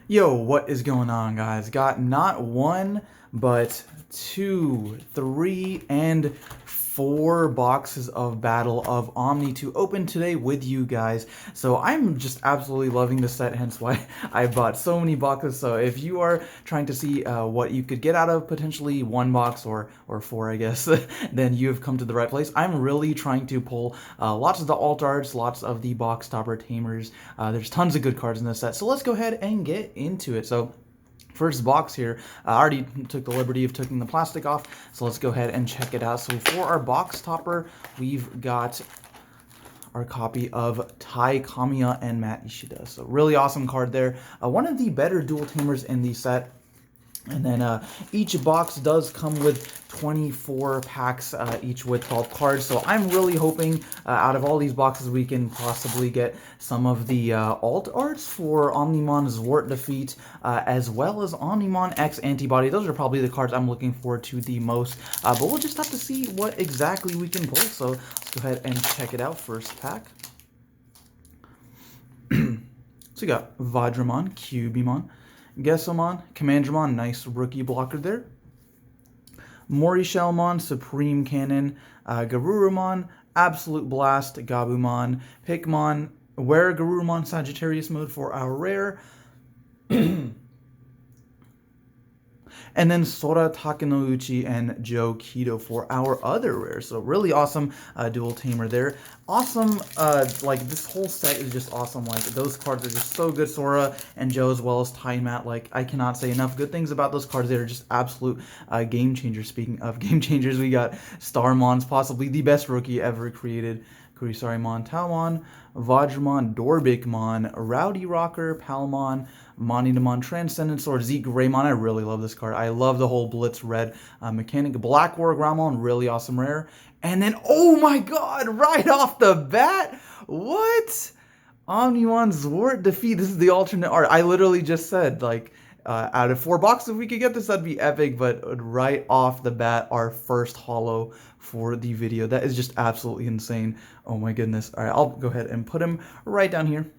Yo, what is going on, guys? Got not one, but two, three, and four boxes of Battle of Omni to open today with you guys. So I'm just absolutely loving this set, hence why I bought so many boxes. So if you are trying to see what you could get out of potentially one box or four, I guess, then you have come to the right place. I'm really trying to pull lots of the alt arts, lots of the box topper tamers. There's tons of good cards in this set. So let's go ahead and get into it. So first box here, I already took the liberty of taking the plastic off, so let's go ahead and check it out. So for our box topper, we've got our copy of Tai Kamiya and Matt Ishida. So really awesome card there. One of the better dual tamers in the set. And then each box does come with 24 packs, each with 12 cards. So I'm really hoping out of all these boxes we can possibly get some of the alt arts for Omnimon Zwart Defeat, as well as Omnimon X Antibody. Those are probably the cards I'm looking forward to the most. But we'll just have to see what exactly we can pull. So let's go ahead and check it out. First pack. So we got Vajramon, Cubimon, Gesselmon, Commandramon, nice rookie blocker there. Morishelmon, Supreme Cannon, Garurumon, Absolute Blast, Gabumon, Pikmon, Were Garurumon Sagittarius mode for our rare. And then Sora Takenouchi and Joe Kido for our other rare. So really awesome dual tamer there. Awesome, like this whole set is just awesome. Like those cards are just so good. Sora and Joe as well as Ty and Matt. Like I cannot say enough good things about those cards. They're just absolute game changers. Speaking of game changers, we got Starmon's possibly the best rookie ever created. Kurisarimon, Talmon, Vajramon, Dorbikmon, Rowdy Rocker, Palmon, Monidamon, Transcendent Sword, Zeke Greymon. I really love this card. I love the whole Blitz Red mechanic. Black War Gramon, really awesome rare. And then, oh my god, right off the bat, what? Omnimon Zwart Defeat. This is the alternate art. I literally just said, like, out of 4 boxes, if we could get this, that'd be epic. But right off the bat, our first holo for the video. That is just absolutely insane. Oh my goodness. All right, I'll go ahead and put him right down here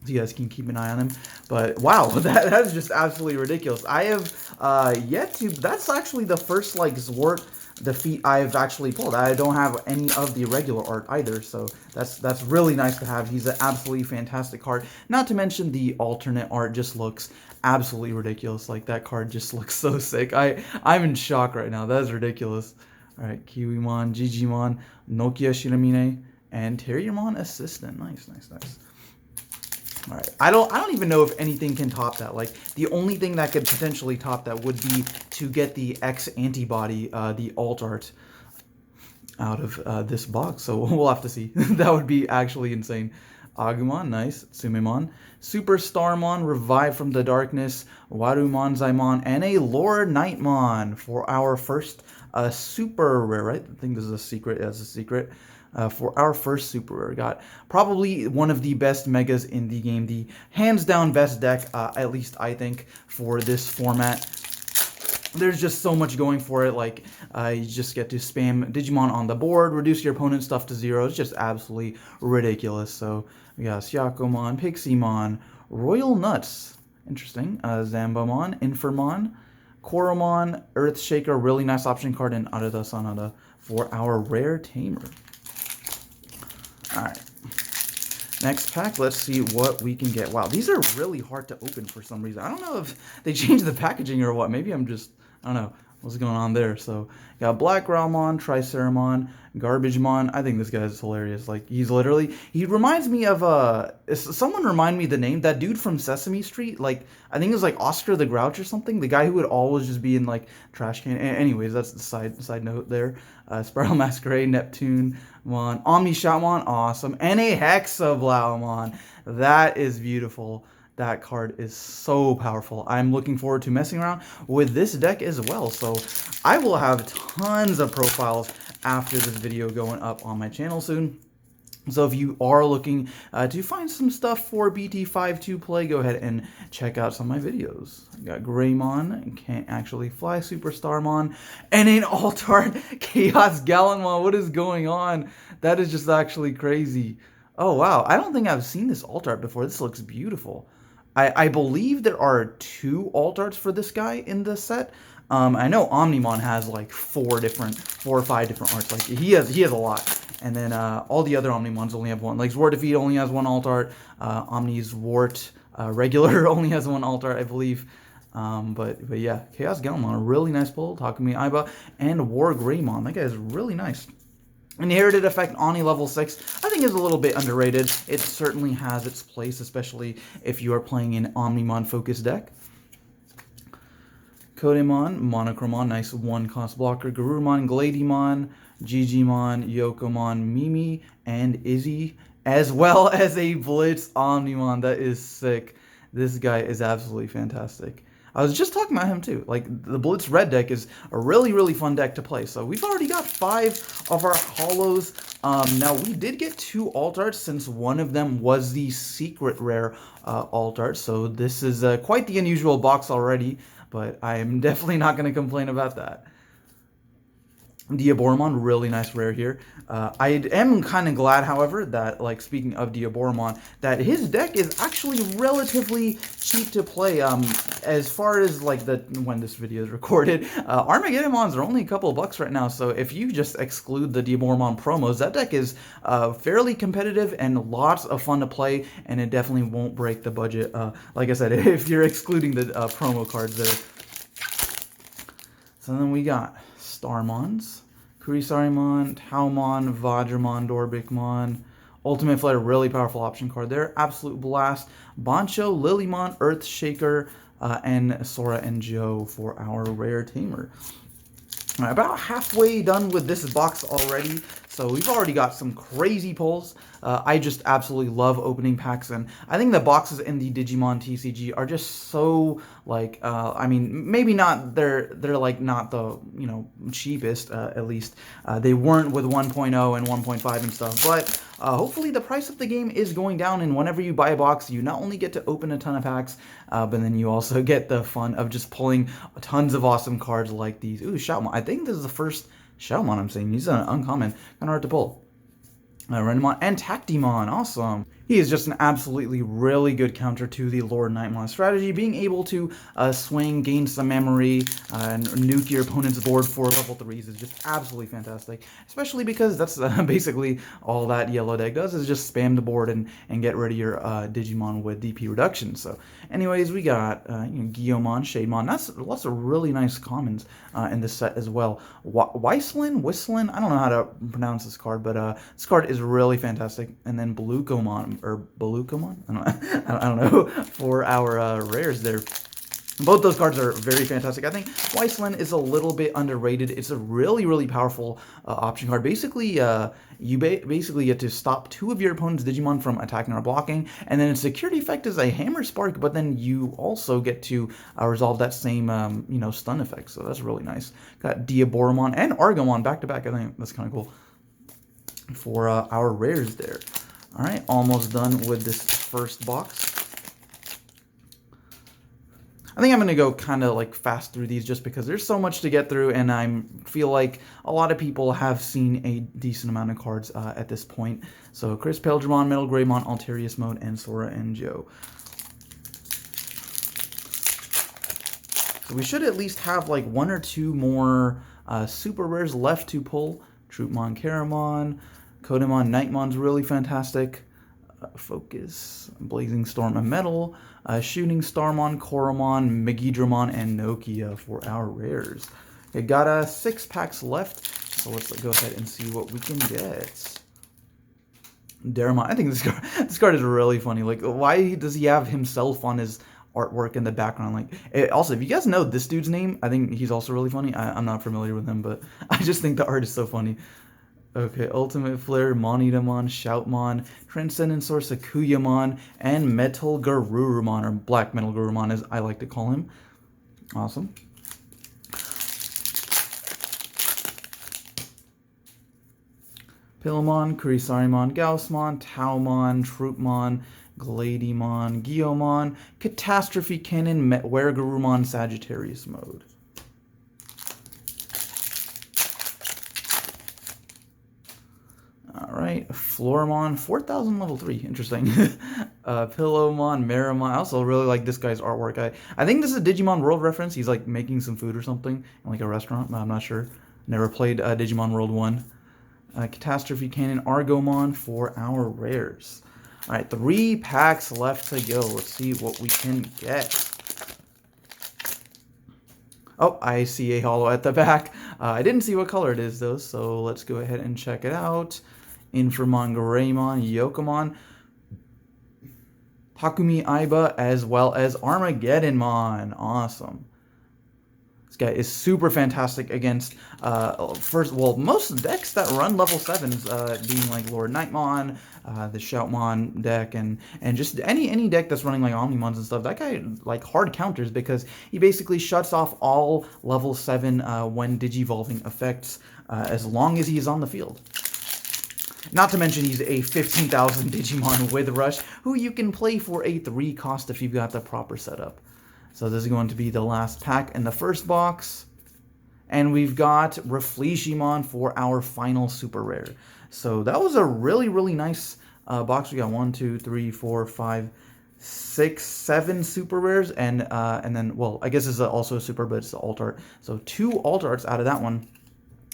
so you guys can keep an eye on him. But wow, that is just absolutely ridiculous. I have yet to, that's actually the first like Zwart Defeat I've actually pulled. I don't have any of the regular art either, so that's really nice to have. He's an absolutely fantastic card. Not to mention the alternate art just looks absolutely ridiculous. Like that card just looks so sick. I'm in shock right now. That is ridiculous. All right, Kiwimon, Gigimon, Nokia Shiramine, and Terriermon Assistant. Nice, nice, nice. All right, I don't even know if anything can top that. Like the only thing that could potentially top that would be to get the X-ANTIBODY, the alt art out of this box. So we'll have to see. That would be actually insane. Agumon, nice. Sumemon, Super Starmon, Revive from the Darkness, Warumon Zaimon, and a Lord Nightmon for our first super rare, right? I think this is a secret. That's a secret. For our first super rare, got probably one of the best megas in the game, the hands down best deck, at least I think, for this format. There's just so much going for it. Like you just get to spam Digimon on the board, reduce your opponent's stuff to 0. It's just absolutely ridiculous. So we got Syakomon, Piximon, Royal Nuts, interesting, Zambamon, Infirmon, Koromon, Earthshaker, really nice option card, and Arada Sanada for our rare tamer. All right. Next pack, let's see what we can get. Wow, these are really hard to open for some reason. I don't know if they changed the packaging or what. Maybe I'm just, I don't know what's going on there. So, got Black Growlmon, Triceramon, Garbagemon. I think this guy is hilarious. Like, he's literally, he reminds me of, someone remind me the name, that dude from Sesame Street. Like, I think it was like Oscar the Grouch or something. The guy who would always just be in, like, trash can. Anyways, that's the side note there. Spiral Masquerade, Neptune, Omni Shotmon, awesome. And a Hexablaumon. That is beautiful. That card is so powerful. I'm looking forward to messing around with this deck as well. So I will have tons of profiles after this video going up on my channel soon. So if you are looking to find some stuff for BT5 to play, go ahead and check out some of my videos. I got Greymon, Can't Actually Fly, Superstarmon, and an alt-art Chaos Gallantmon. What is going on? That is just actually crazy. Oh, wow. I don't think I've seen this alt art before. This looks beautiful. I believe there are 2 alt arts for this guy in the set. I know Omnimon has like 4 or 5 different arts. Like he has a lot. And then all the other Omnimons only have one. Like Zwart Defeat only has 1 alt art. Omni's Wart regular only has 1 alt art, I believe. But yeah, Chaos Galmon, a really nice pull. Takumi Aiba and War Greymon. That guy is really nice. Inherited effect Oni level 6, I think is a little bit underrated. It certainly has its place, especially if you are playing an Omnimon focused deck. Kodemon, Monochromon, nice 1-cost blocker. Garurumon, Gladymon, Gigimon, Yokomon, Mimi, and Izzy, as well as a Blitz Omnimon. That is sick. This guy is absolutely fantastic. I was just talking about him too. Like, the Blitz Red deck is a really, really fun deck to play. So we've already got 5 of our holos. Now, we did get 2 alt arts since one of them was the secret rare alt art. So this is quite the unusual box already, but I am definitely not going to complain about that. Diaboromon, really nice rare here. I am kind of glad, however, that, like, speaking of Diaboromon, that his deck is actually relatively cheap to play. As far as, like, when this video is recorded, Armageddonmons are only a couple of bucks right now, so if you just exclude the Diaboromon promos, that deck is fairly competitive and lots of fun to play, and it definitely won't break the budget. Like I said, if you're excluding the promo cards there. So then we got Starmons, Kurisarimon, Taumon, Vajramon, Dorbikmon, Ultimate Flare, really powerful option card there. Absolute Blast, Bancho, Lilymon, Earthshaker, and Sora and Joe for our rare tamer. Right, about halfway done with this box already, so we've already got some crazy pulls. I just absolutely love opening packs, and I think the boxes in the Digimon TCG are just so, like, I mean, maybe not, they're like not the, you know, cheapest, at least. They weren't with 1.0 and 1.5 and stuff, but hopefully the price of the game is going down, and whenever you buy a box, you not only get to open a ton of packs, but then you also get the fun of just pulling tons of awesome cards like these. Ooh, Shoutmon. I think this is the first Shoutmon I'm seeing. He's an uncommon, kind of hard to pull. Renamon and Tactimon, awesome. He is just an absolutely really good counter to the Lord Nightmon strategy, being able to swing, gain some memory, and nuke your opponent's board for level 3s is just absolutely fantastic, especially because that's basically all that yellow deck does, is just spam the board and get rid of your Digimon with DP reduction. So anyways, we got Guillaumon, Shademon, that's lots of really nice commons in this set as well. Whistling, I don't know how to pronounce this card, but this card is really fantastic. And then Belucomon, or Belucomon? I don't know, for our rares there. Both those cards are very fantastic. I think Weisslin is a little bit underrated. It's a really, really powerful option card. Basically, you basically get to stop 2 of your opponent's Digimon from attacking or blocking, and then its security effect is a Hammer Spark, but then you also get to resolve that same, you know, stun effect. So that's really nice. Got Diaboromon and Argomon back to back. I think that's kind of cool for our rares there. All right, almost done with this first box. I think I'm going to go kind of like fast through these just because there's so much to get through, and I feel like a lot of people have seen a decent amount of cards at this point. So Chris Peldramon, Metal Greymon, Alterius Mode, and Sora and Joe. So we should at least have like 1 or 2 more super rares left to pull. Troopmon, Karamon, Kodemon, Nightmon's really fantastic. Focus, Blazing Storm of Metal, Shooting Starmon, Koromon, Megidramon, and Nokia for our rares. Okay, got 6 packs left, so let's go ahead and see what we can get. Daramon, I think this card is really funny. Like, why does he have himself on his artwork in the background? Like, also, if you guys know this dude's name, I think he's also really funny. I'm not familiar with him, but I just think the art is so funny. Okay, Ultimate Flare, Monidamon, Shoutmon, Transcendent Source, Akuyamon, and Metal Garurumon, or Black Metal Garurumon as I like to call him. Awesome. Pillamon, Kurisarimon, Gaussmon, Taumon, Troopmon, Gladymon, Guillaumon, Catastrophe Cannon, Weregarurumon, Sagittarius Mode. Alright, Floramon, 4000 level 3, interesting. Pillowmon, Meramon. I also really like this guy's artwork. I think this is a Digimon World reference. He's like making some food or something in like a restaurant, but I'm not sure. Never played Digimon World 1. Catastrophe Cannon, Argomon for our rares. All right, 3 packs left to go. Let's see what we can get. Oh, I see a holo at the back. I didn't see what color it is, though, so let's go ahead and check it out. Infamon, Greymon, Yokomon, Takumi Aiba, as well as Armageddonmon. Awesome. This guy is super fantastic against, most decks that run level 7s, being like Lord Nightmon, the Shoutmon deck, and just any deck that's running like Omnimons and stuff. That guy, like, hard counters because he basically shuts off all level 7 when Digivolving effects, as long as he's on the field. Not to mention he's a 15,000 Digimon with Rush, who you can play for a 3 cost if you've got the proper setup. So this is going to be the last pack in the first box. And we've got Refleshimon for our final super rare. So that was a really, really nice box. We got 1, 2, 3, 4, 5, 6, 7 super rares. And then, well, I guess it's also a super, but it's an alt art. So 2 alt arts out of that one.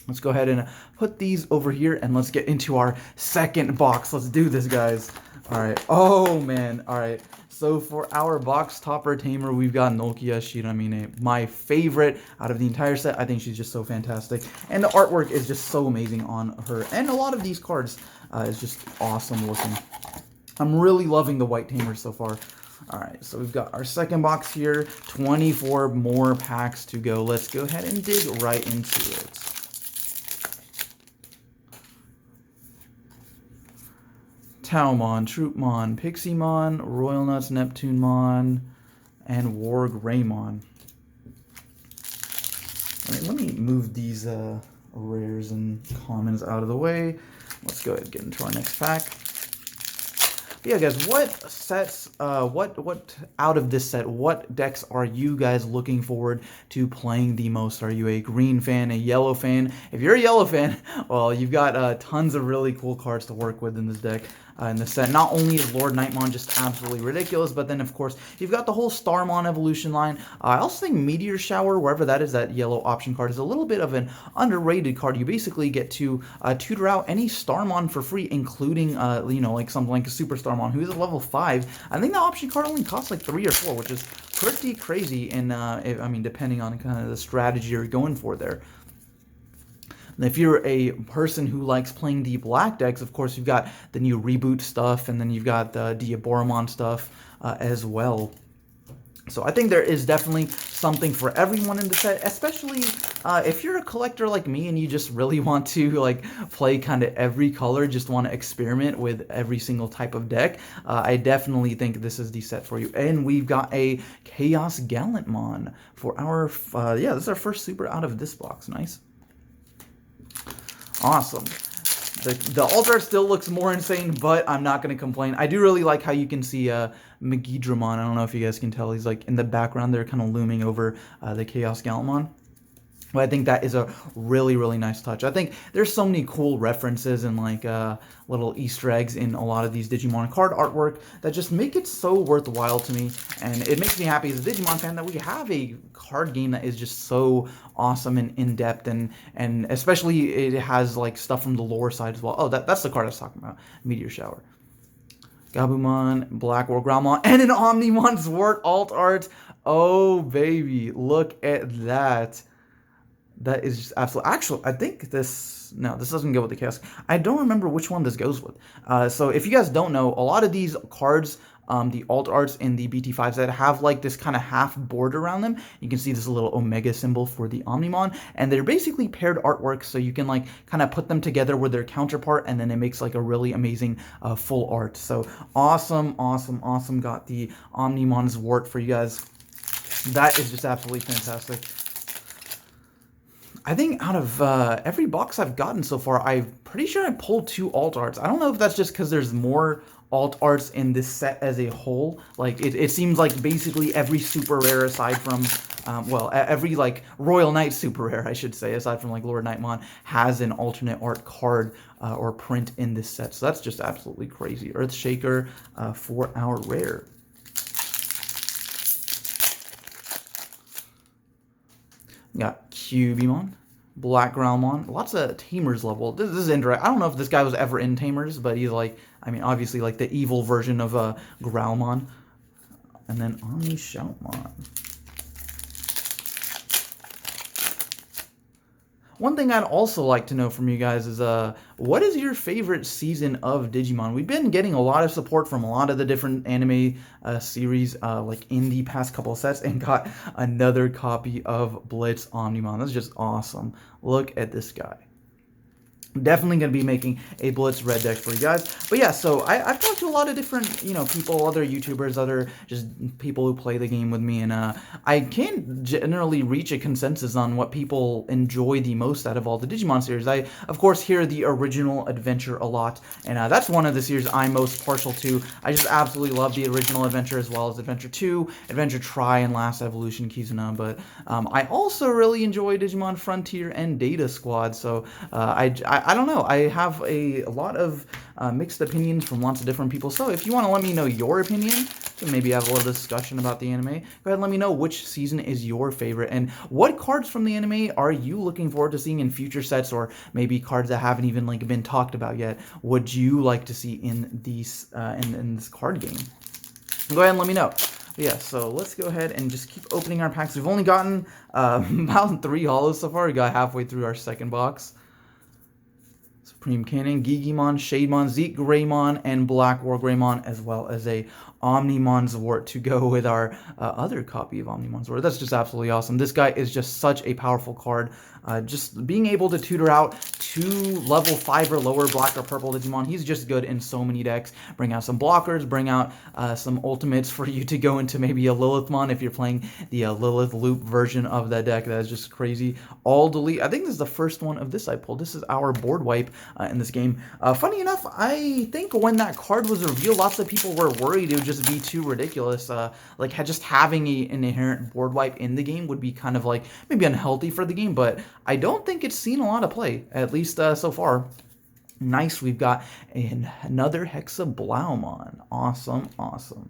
Let's go ahead and put these over here, and let's get into our second box. Let's do this, guys. All right. Oh, man. All right. So for our box topper tamer, we've got Nokia Shiramine, my favorite out of the entire set. I think she's just so fantastic. And the artwork is just so amazing on her. And a lot of these cards is just awesome looking. I'm really loving the white tamers so far. All right, so we've got our second box here. 24 more packs to go. Let's go ahead and dig right into it. Taomon, Troopmon, Piximon, Royal Nuts, Neptunemon, and War Greymon. Let me move these rares and commons out of the way. Let's go ahead and get into our next pack. But yeah, guys, what sets, what out of this set, what decks are you guys looking forward to playing the most? Are you a green fan, a yellow fan? If you're a yellow fan, well, you've got tons of really cool cards to work with in this deck. In the set, not only is Lord Nightmon just absolutely ridiculous, but then, of course, you've got the whole Starmon evolution line. I also think Meteor Shower, wherever that is, that yellow option card, is a little bit of an underrated card. You basically get to tutor out any Starmon for free, including, you know, like something like a Super Starmon, who is a level 5. I think the option card only costs like 3 or 4, which is pretty crazy, and, I mean, depending on kind of the strategy you're going for there. If you're a person who likes playing the black decks, of course, you've got the new reboot stuff, and then you've got the Diaboromon stuff as well. So I think there is definitely something for everyone in the set, especially if you're a collector like me and you just really want to like play kind of every color, just want to experiment with every single type of deck. I definitely think this is the set for you. And we've got a Chaos Gallantmon for our, yeah, this is our first super out of this box. Nice. Awesome. The alt art still looks more insane, but I'm not going to complain. I do really like how you can see Megidramon. I don't know if you guys can tell. He's like in the background there, kind of looming over the Chaos Gallantmon. But I think that is a really, really nice touch. I think there's so many cool references and like little Easter eggs in a lot of these Digimon card artwork that just make it so worthwhile to me. And it makes me happy as a Digimon fan that we have a card game that is just so awesome and in-depth, and especially it has like stuff from the lore side as well. Oh, that's the card I was talking about, Meteor Shower. Gabumon, Black War Growlmon, and an Omnimon Zwart alt art. Oh, baby, look at that. That is just absolutely... Actually, I think this... No, this doesn't go with the Chaos. I don't remember which one this goes with. So if you guys don't know, a lot of these cards, the alt arts in the BT5 set have like this kind of half board around them. You can see this little Omega symbol for the Omnimon. And they're basically paired artwork, so you can like kind of put them together with their counterpart, and then it makes like a really amazing full art. So awesome, awesome, awesome. Got the Omnimon Zwart for you guys. That is just absolutely fantastic. I think out of every box I've gotten so far, I'm pretty sure I pulled 2 alt arts. I don't know if that's just because there's more alt arts in this set as a whole. Like, it seems like basically every super rare aside from well, every like Royal Knight super rare, I should say, aside from like Lord Nightmon, has an alternate art card or print in this set. So that's just absolutely crazy. Earthshaker for our rare. We got Cubimon, Black Growlmon, lots of Tamers level. This is indirect. I don't know if this guy was ever in Tamers, but he's like, I mean, obviously like the evil version of Growlmon. And then Omni Shoutmon. One thing I'd also like to know from you guys is, what is your favorite season of Digimon? We've been getting a lot of support from a lot of the different anime series, like in the past couple of sets, and got another copy of Blitz Omnimon. That's just awesome. Look at this guy. Definitely going to be making a Blitz red deck for you guys. But yeah, so I've talked to a lot of different, you know, people, other YouTubers, other just people who play the game with me, and I can't generally reach a consensus on what people enjoy the most out of all the Digimon series. I, of course, hear the original Adventure a lot, and that's one of the series I'm most partial to. I just absolutely love the original Adventure, as well as Adventure 2, Adventure Tri, and Last Evolution Kizuna, but I also really enjoy Digimon Frontier and Data Squad, so I don't know. I have a lot of mixed opinions from lots of different people. So if you want to let me know your opinion, to maybe have a little discussion about the anime, go ahead and let me know which season is your favorite and what cards from the anime are you looking forward to seeing in future sets, or maybe cards that haven't even like been talked about yet. Would you like to see in these in this card game? Go ahead and let me know. But yeah, so let's go ahead and just keep opening our packs. We've only gotten about 3 holos so far. We got halfway through our second box. Supreme Cannon, Gigimon, Shademon, Zeke Greymon, and Black War Greymon, as well as a Omnimon Zwart to go with our other copy of Omnimon Zwart. That's just absolutely awesome. This guy is just such a powerful card. Just being able to tutor out 2 level 5 or lower black or purple Digimon, he's just good in so many decks. Bring out some blockers, bring out some ultimates for you to go into maybe a Lilithmon if you're playing the Lilith Loop version of that deck. That is just crazy. All delete. I think this is the first one of this I pulled. This is our board wipe in this game. Funny enough, I think when that card was revealed, lots of people were worried it would just be too ridiculous. Like just having an inherent board wipe in the game would be kind of like maybe unhealthy for the game, but I don't think it's seen a lot of play, at least so far. Nice, we've got another Hexablaumon. Awesome, awesome.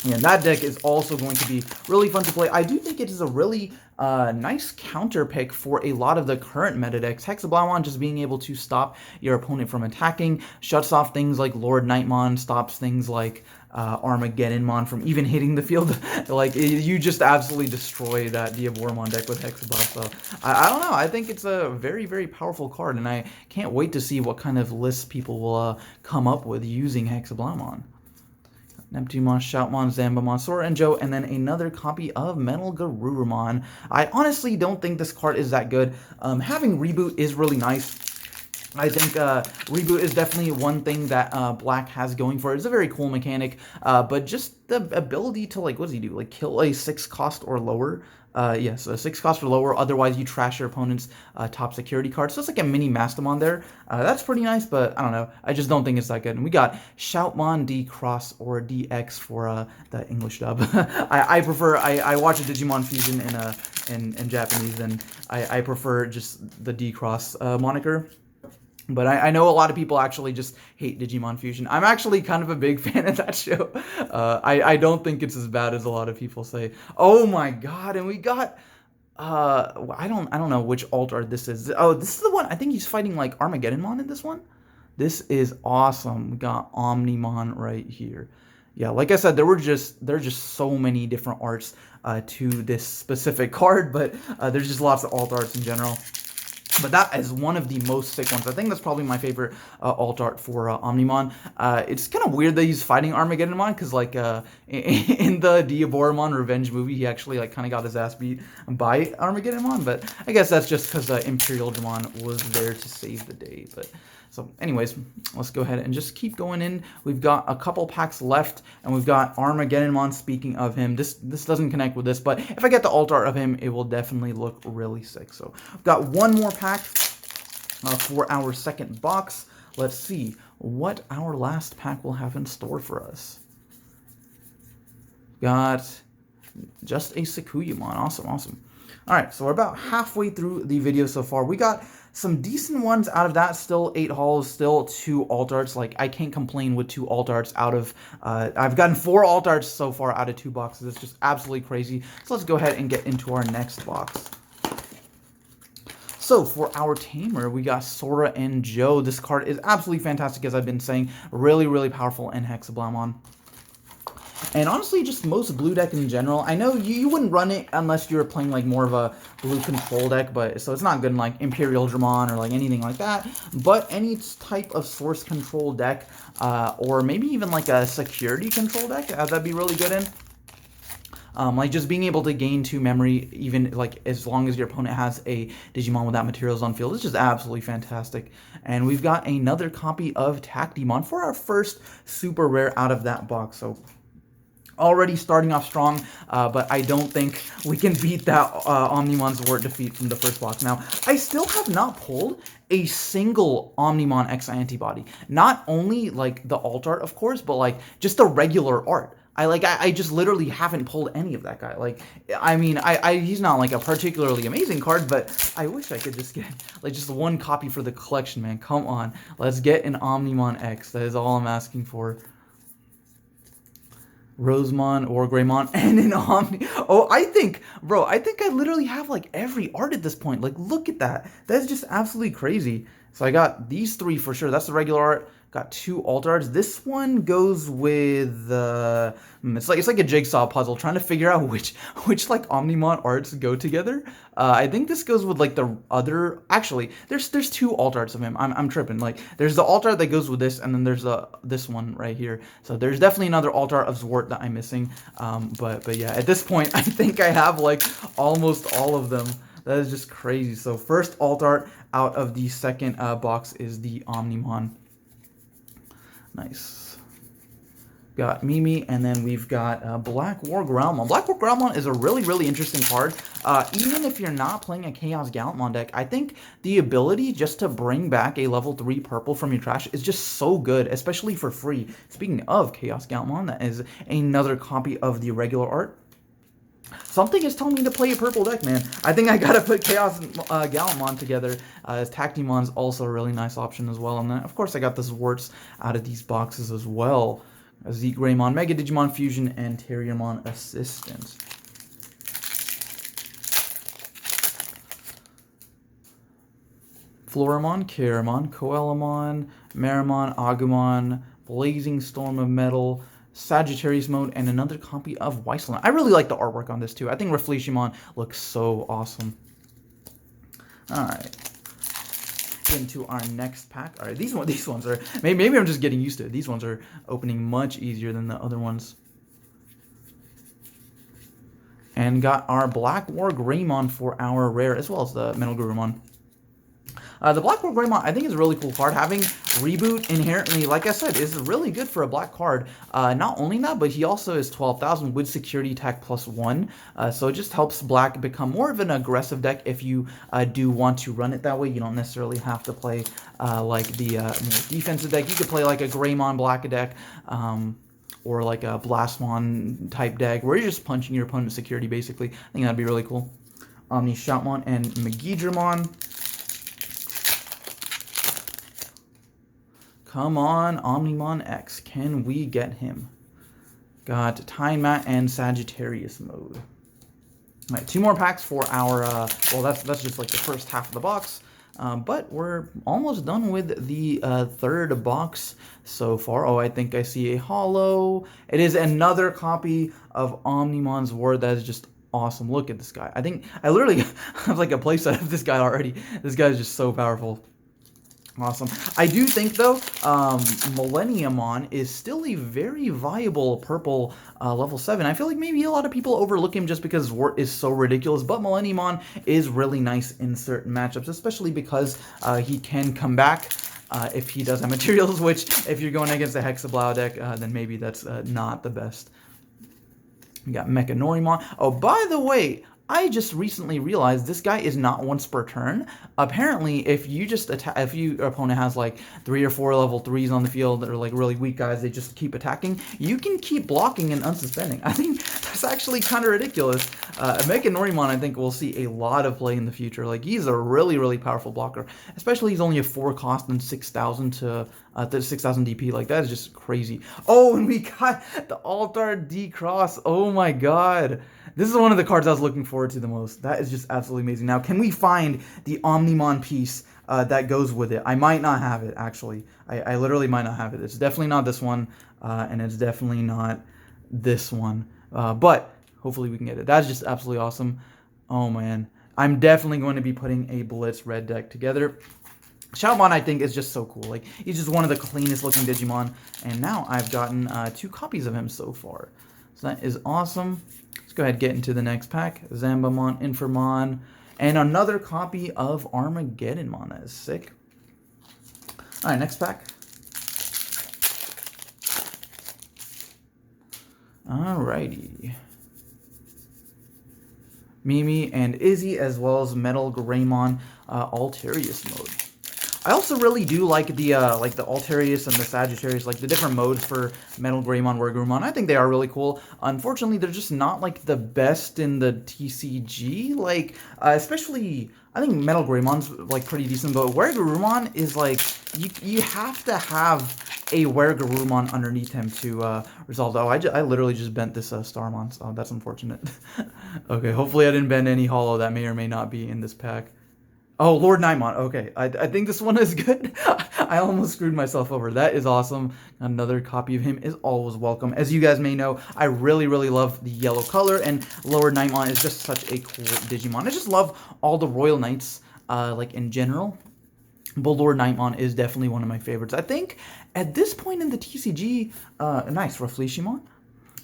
And that deck is also going to be really fun to play. I do think it is a really nice counter pick for a lot of the current meta decks. Hexablaumon just being able to stop your opponent from attacking, shuts off things like Lord Nightmon, stops things like Armageddonmon from even hitting the field. Like, you just absolutely destroy that Diaboromon deck with Hexablaumon. So, I don't know. I think it's a very, very powerful card, and I can't wait to see what kind of lists people will come up with using Hexablaumon. Neptunemon, Shoutmon, Zambamon, Sora and Joe, and then another copy of Metal Garurumon. I honestly don't think this card is that good. Having Reboot is really nice. I think Reboot is definitely one thing that Black has going for it. It's a very cool mechanic, but just the ability to, like, what does he do? Like, kill a 6 cost or lower? Yes, a 6 cost or lower, otherwise you trash your opponent's top security card. So it's like a mini Mastamon there. That's pretty nice, but I don't know. I just don't think it's that good. And we got Shoutmon D-Cross or DX for the English dub. I prefer, I watch a Digimon Fusion in Japanese, and I prefer just the D-Cross moniker. But I know a lot of people actually just hate Digimon Fusion. I'm actually kind of a big fan of that show. I don't think it's as bad as a lot of people say. Oh my god, and we got I don't know which alt art this is. Oh, this is the one. I think he's fighting like Armageddonmon in this one. This is awesome. We got Omnimon right here. Yeah, like I said, there's just so many different arts to this specific card, but there's just lots of alt arts in general. But that is one of the most sick ones. I think that's probably my favorite alt art for Omnimon. It's kind of weird that he's fighting Armageddonmon, because like in the Diaboromon Revenge movie, he actually like kind of got his ass beat by Armageddonmon. But I guess that's just because Imperial Demon was there to save the day. But so anyways, let's go ahead and just keep going in. We've got a couple packs left, and we've got Armageddonmon. Speaking of him, this doesn't connect with this, but if I get the alt art of him, it will definitely look really sick. So we've got one more pack for our second box. Let's see what our last pack will have in store for us. Got just a Sakuyamon. Awesome, awesome. All right, so we're about halfway through the video so far. We got some decent ones out of that. Still 8 hauls, still 2 alt arts. Like, I can't complain with 2 alt arts out of... I've gotten 4 alt arts so far out of 2 boxes. It's just absolutely crazy. So let's go ahead and get into our next box. So for our tamer, we got Sora and Joe. This card is absolutely fantastic, as I've been saying. Really, really powerful in Hexablamon. And honestly, just most blue deck in general. I know you wouldn't run it unless you're playing like more of a blue control deck, but so it's not good in like Imperial Dramon or like anything like that. But any type of source control deck, or maybe even like a security control deck, that'd be really good in. Like just being able to gain 2 memory, even like as long as your opponent has a Digimon without materials on field, it's just absolutely fantastic. And we've got another copy of Tactimon for our first super rare out of that box. So already starting off strong, but I don't think we can beat that Omnimon Zwart defeat from the first box. Now, I still have not pulled a single Omnimon X antibody. Not only like the alt art, of course, but like just the regular art. I just literally haven't pulled any of that guy. Like, I mean, he's not like a particularly amazing card, but I wish I could just get like just 1 copy for the collection, man. Come on, let's get an Omnimon X. That is all I'm asking for. Rosemon or Greymon and an Omni. Oh, I think I literally have like every art at this point. Like, look at that. That's just absolutely crazy. So I got these 3 for sure. That's the regular art. Got 2 alt arts. This one goes with it's like a jigsaw puzzle, trying to figure out which like Omnimon arts go together. I think this goes with like the other. Actually, there's 2 alt arts of him. I'm tripping. Like, there's the alt art that goes with this, and then there's this one right here. So there's definitely another alt art of Zwart that I'm missing. But yeah, at this point, I think I have like almost all of them. That is just crazy. So first alt art out of the second box is the Omnimon. Nice. Got Mimi, and then we've got Black War Growlmon. Black War Growlmon is a really, really interesting card. Even if you're not playing a Chaos Gallantmon deck, I think the ability just to bring back a level 3 purple from your trash is just so good, especially for free. Speaking of Chaos Gallantmon, that is another copy of the regular art. Something is telling me to play a purple deck, man. I think I gotta put Chaos Gallantmon together, as Tactimon's also a really nice option as well. And then, of course, I got the Zwarts out of these boxes as well. Zeke Greymon, Mega Digimon Fusion, and Terriermon Assistant. Floramon, Karamon, Koelamon, Marimon, Agumon, Blazing Storm of Metal, Sagittarius mode, and another copy of Weisland. I really like the artwork on this too. I think Refleximon looks so awesome. Alright. Into our next pack. Alright, these ones are maybe I'm just getting used to it. These ones are opening much easier than the other ones. And got our Black War Greymon for our rare, as well as the Metal Gurumon. The Black War Greymon, I think, is a really cool card. Having Reboot inherently, like I said, is really good for a black card. Not only that, but he also is 12,000 with Security Attack +1. So it just helps black become more of an aggressive deck if you do want to run it that way. You don't necessarily have to play like the more defensive deck. You could play like a Greymon black deck. Or like a Blastmon type deck where you're just punching your opponent's security, basically. I think that'd be really cool. Omni Shoutmon and Megidramon. Come on, Omnimon X. Can we get him? Got Time Mat and Sagittarius mode. All right, 2 more packs for our, well, that's just like the first half of the box. But we're almost done with the third box so far. Oh, I think I see a holo. It is another copy of Omnimon's Word. That is just awesome. Look at this guy. I think I literally have like a playset of this guy already. This guy is just so powerful. Awesome. I do think, though, Millenniumon is still a very viable purple level 7. I feel like maybe a lot of people overlook him just because Zwart is so ridiculous, but Millenniumon is really nice in certain matchups, especially because he can come back if he does have materials, which if you're going against a Hexablau deck, then maybe that's not the best. We got Mechanorimon. Oh, by the way, I just recently realized this guy is not once per turn. Apparently, if you just attack, if your opponent has like 3 or 4 level 3s on the field that are like really weak guys, they just keep attacking, you can keep blocking and unsuspending. I think that's actually kind of ridiculous. Mega Norimon, I think, will see a lot of play in the future. Like, he's a really, really powerful blocker, especially he's only a 4 cost and 6,000 to 6,000 DP. Like, that is just crazy. Oh, and we got the Altar D-Cross. Oh my god. This is one of the cards I was looking forward to the most. That is just absolutely amazing. Now, can we find the Omnimon piece that goes with it? I might not have it, actually. I literally might not have it. It's definitely not this one, and it's definitely not this one. But hopefully we can get it. That's just absolutely awesome. Oh, man. I'm definitely going to be putting a Blitz red deck together. Shoutmon, I think, is just so cool. Like, he's just one of the cleanest looking Digimon. And now I've gotten 2 copies of him so far. So that is awesome. Let's go ahead and get into the next pack. Zambamon, Infamon, and another copy of Armageddonmon. That is sick. Alright, next pack. Alrighty. Mimi and Izzy, as well as Metal Greymon Alterius mode. I also really do like the Alterius and the Sagittarius, like the different modes for Metal Greymon, Wergurumon. I think they are really cool. Unfortunately, they're just not like the best in the TCG. Like, especially, I think Metal Greymon's like pretty decent, but Wergurumon is like, you have to have a Wergurumon underneath him to resolve. Oh, I literally just bent this Starmon. Oh, that's unfortunate. Okay, hopefully I didn't bend any hollow that may or may not be in this pack. Oh, Lord Nightmon. Okay, I think this one is good. I almost screwed myself over. That is awesome. Another copy of him is always welcome. As you guys may know, I really, really love the yellow color, and Lord Nightmon is just such a cool Digimon. I just love all the Royal Knights, like, in general. But Lord Nightmon is definitely one of my favorites. I think at this point in the TCG, nice, Raffleshimon.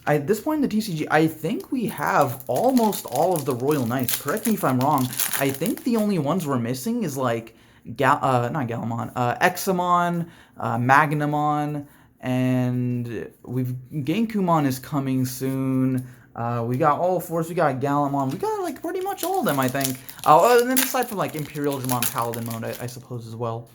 At this point in the TCG, I think we have almost all of the Royal Knights. Correct me if I'm wrong. I think the only ones we're missing is like, not Galamon, Examon, Magnamon, and Genkumon is coming soon. We got all fours, we got Galamon, we got like pretty much all of them, I think. And then aside from like Imperial Digimon Paladin mode, I suppose as well.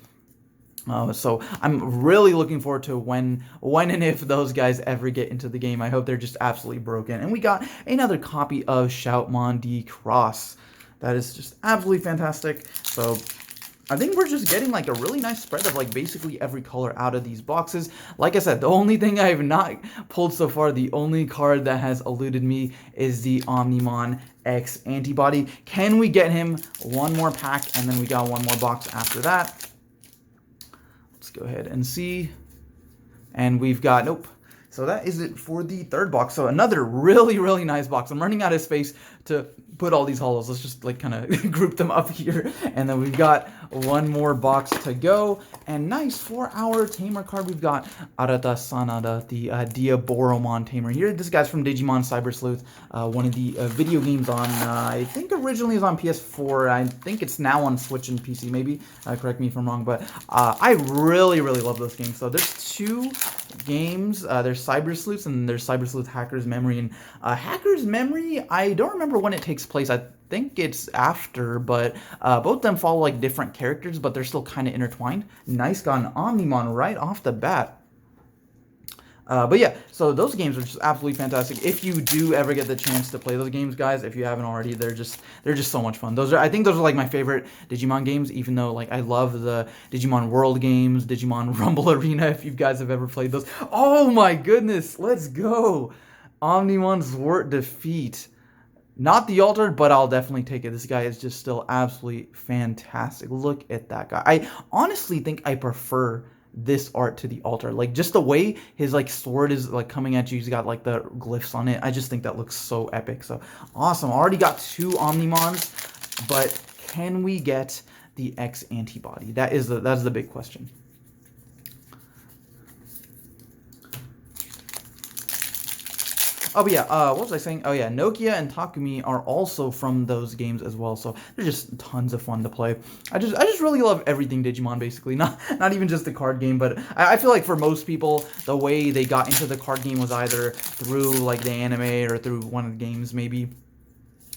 So I'm really looking forward to when and if those guys ever get into the game. I hope they're just absolutely broken. And we got another copy of Shoutmon D-Cross. That is just absolutely fantastic. So I think we're just getting like a really nice spread of like basically every color out of these boxes. Like I said, the only thing I have not pulled so far, the only card that has eluded me is the Omnimon X Antibody. Can we get him one more pack and then we got one more box after that? Let's go ahead and see. And we've got, nope. So that is it for the third box. So another really, really nice box. I'm running out of space to put all these hollows. Let's just like kind of group them up here. And then we've got one more box to go. And nice, for our tamer card, we've got Arata Sanada, the Diaboromon tamer here. This guy's from Digimon Cyber Sleuth, one of the video games on, I think originally it was on PS4. I think it's now on Switch and PC, maybe. Correct me if I'm wrong. But I really, really love those games. So there's 2 games. There's Cyber Sleuths and there's Cyber Sleuth Hacker's Memory. And Hacker's Memory, I don't remember when it takes place. I think it's after, but both of them follow like different characters, but they're still kind of intertwined. Nice, got an Omnimon right off the bat. But yeah, so those games are just absolutely fantastic. If you do ever get the chance to play those games, guys, if you haven't already, they're just so much fun. I think those are like my favorite Digimon games, even though like I love the Digimon World games, Digimon Rumble Arena, if you guys have ever played those. Oh my goodness, let's go. Omnimon Zwart Defeat. Not the Altar, but I'll definitely take it. This guy is just still absolutely fantastic. Look at that guy. I honestly think I prefer this art to the Altar. Like, just the way his like sword is like coming at you, he's got like the glyphs on it. I just think that looks so epic. So awesome. Already got 2 Omnimons, but can we get the X-Antibody? That is the big question. Oh, but yeah, what was I saying? Oh, yeah, Nokia and Takumi are also from those games as well, so they're just tons of fun to play. I just really love everything Digimon, basically. Not even just the card game, but I feel like for most people, the way they got into the card game was either through, like, the anime or through one of the games, maybe.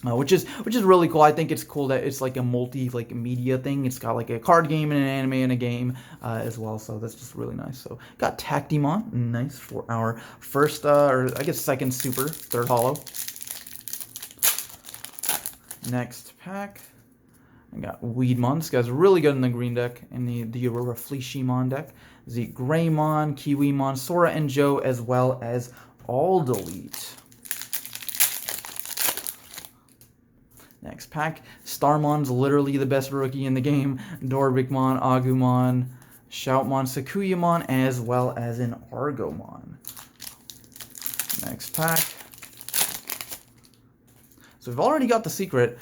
which is really cool. I think it's cool that it's like a media thing. It's got like a card game and an anime and a game as well. So that's just really nice. So got Tactimon, nice for our first or I guess second super, third holo. Next pack, I got Weedmon. This guy's really good in the green deck, in the Aurora Fleeshimon deck. The Greymon, Kiwimon, Sora, and Joe, as well as all delete. Next pack, Starmon's literally the best rookie in the game. Dorbikmon, Agumon, Shoutmon, Sakuyamon, as well as an Argomon. Next pack. So we've already got the secret.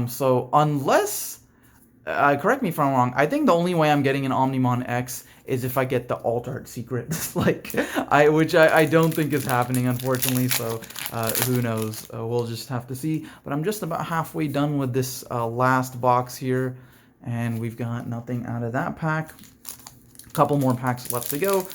So unless, correct me if I'm wrong, I think the only way I'm getting an Omnimon X is if I get the alt art secret, which I don't think is happening, unfortunately. So who knows? We'll just have to see. But I'm just about halfway done with this last box here, and we've got nothing out of that pack. A couple more packs left to go.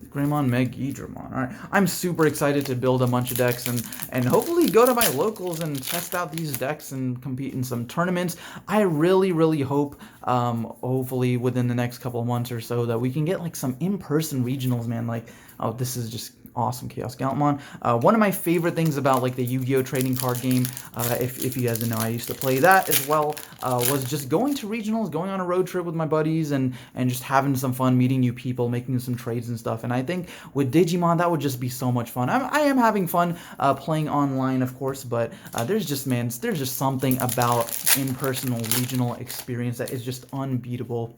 Greymon, Megidramon. Alright, I'm super excited to build a bunch of decks and hopefully go to my locals and test out these decks and compete in some tournaments. I really hope, hopefully within the next couple of months or so, that we can get like some in-person regionals, man. Like, oh, this is just awesome. Chaos Gallantmon. One of my favorite things about like the Yu-Gi-Oh! Trading card game, if you guys know, I used to play that as well, was just going to regionals, going on a road trip with my buddies, and just having some fun, meeting new people, making some trades and stuff. And I think with Digimon, that would just be so much fun. I am having fun playing online, of course, but there's just something about in-person regional experience that is just unbeatable.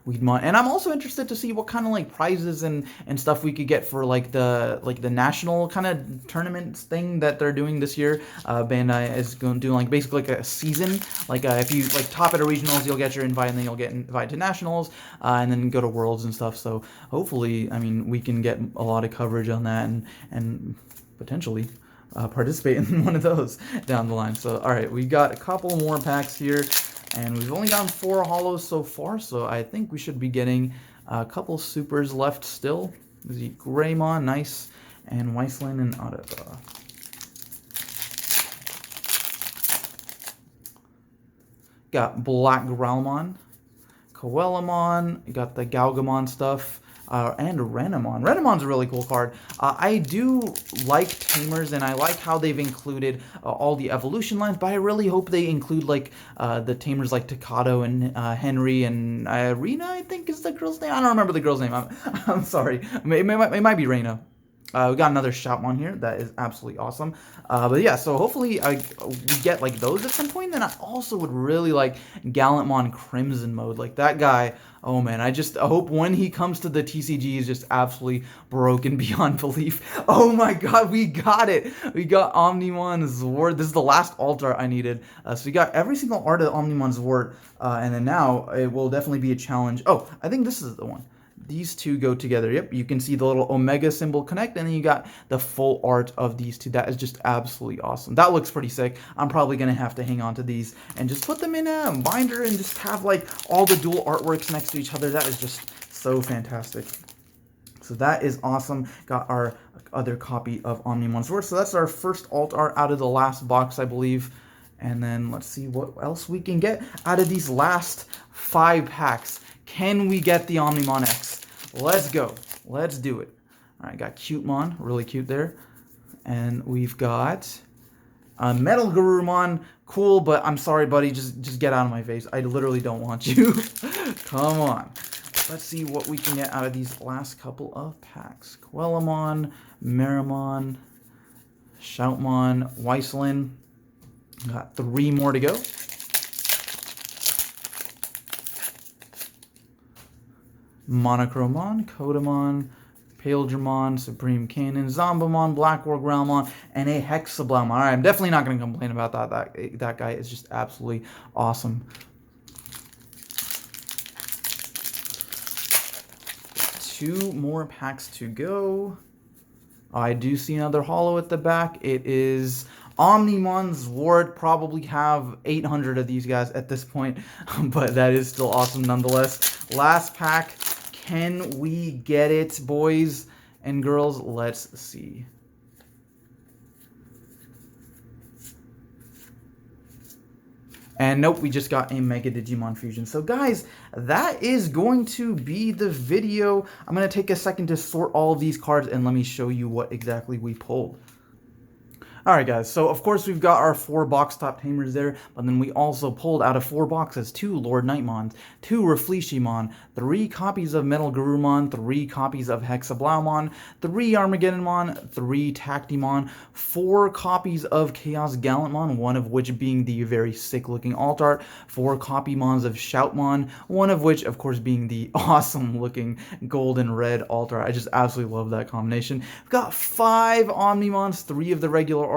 Weedmon. And I'm also interested to see what kind of like prizes and stuff we could get for like the national kind of tournaments thing that they're doing this year. Bandai is going to do like basically like a season. Like if you like top at a regionals, you'll get your invite, and then you'll get invited to nationals, and then go to worlds and stuff. So hopefully, I mean, we can get a lot of coverage on that and potentially participate in one of those down the line. So all right, we got a couple more packs here. And we've only gotten 4 holos so far, so I think we should be getting a couple supers left still. The Greymon, nice, and Weisland and Adaba. Got Black Growlmon, Coelamon, got the Galgamon stuff, and Renamon. Renamon's a really cool card. I do like Tamers, and I like how they've included all the evolution lines, but I really hope they include like the Tamers like Takato and Henry and Irina, I think is the girl's name. I don't remember the girl's name. I'm sorry. It might be Reina. We got another Shoutmon here. That is absolutely awesome. But yeah, so hopefully we get like those at some point. Then I also would really like Gallantmon Crimson mode. Like that guy, oh man, I hope when he comes to the TCG, he's just absolutely broken beyond belief. Oh my god, we got it. We got Omnimon Zwart. This is the last alt art I needed. So we got every single art of Omnimon Zwart. And then now it will definitely be a challenge. Oh, I think this is the one. These two go together. Yep, you can see the little Omega symbol connect, and then you got the full art of these two. That is just absolutely awesome. That looks pretty sick. I'm probably going to have to hang on to these and just put them in a binder and just have like all the dual artworks next to each other. That is just so fantastic. So that is awesome. Got our other copy of Omnimon Sword. So that's our first alt art out of the last box, I believe. And then let's see what else we can get out of these last 5 packs. Can we get the Omnimon X? Let's go. Let's do it. All right, got Cutemon, really cute there. And we've got Metal Garurumon, cool, but I'm sorry, buddy, just get out of my face. I literally don't want you. Come on. Let's see what we can get out of these last couple of packs. Coelamon, Meramon, Shoutmon, Weisland. Got 3 more to go. Monochromon, Kodamon, Paledramon, Supreme Cannon, Zombamon, Blackrock Growlmon, and a Hexabloumon. Alright, I'm definitely not going to complain about that. That guy is just absolutely awesome. 2 more packs to go. I do see another holo at the back. It is Omnimon Zwart. Probably have 800 of these guys at this point, but that is still awesome nonetheless. Last pack. Can we get it, boys? And girls, let's see. And nope, we just got a Mega Digimon Fusion. So guys, that is going to be the video. I'm going to take a second to sort all of these cards and let me show you what exactly we pulled. Alright guys, so of course we've got our 4 box top tamers there, but then we also pulled out of 4 boxes 2 Lord Nightmons, 2 Raffleshimon, 3 copies of Metal Garurumon, 3 copies of Hexablaumon, 3 Armageddonmon, 3 Tactimon, 4 copies of Chaos Gallantmon, one of which being the very sick looking alt art, 4 copymons of Shoutmon, one of which of course being the awesome looking gold and red alt art. I just absolutely love that combination. We've got 5 Omnimons, 3 of the regular art,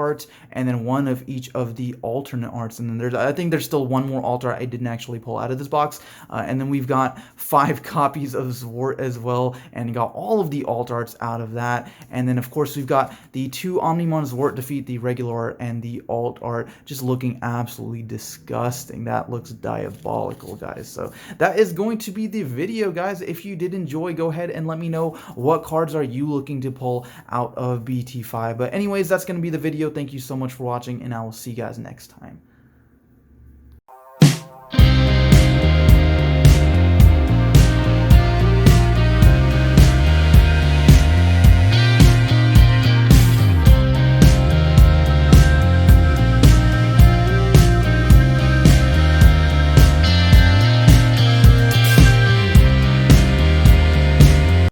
and then 1 of each of the alternate arts. And then I think there's still 1 more alt art I didn't actually pull out of this box. And then we've got 5 copies of Zwart as well, and got all of the alt arts out of that. And then of course we've got the 2 Omnimon Zwart defeat, the regular art and the alt art, just looking absolutely disgusting. That looks diabolical, guys. So that is going to be the video, guys. If you did enjoy, go ahead and let me know what cards are you looking to pull out of BT5. But anyways, that's going to be the video. Thank you so much for watching, and I will see you guys next time.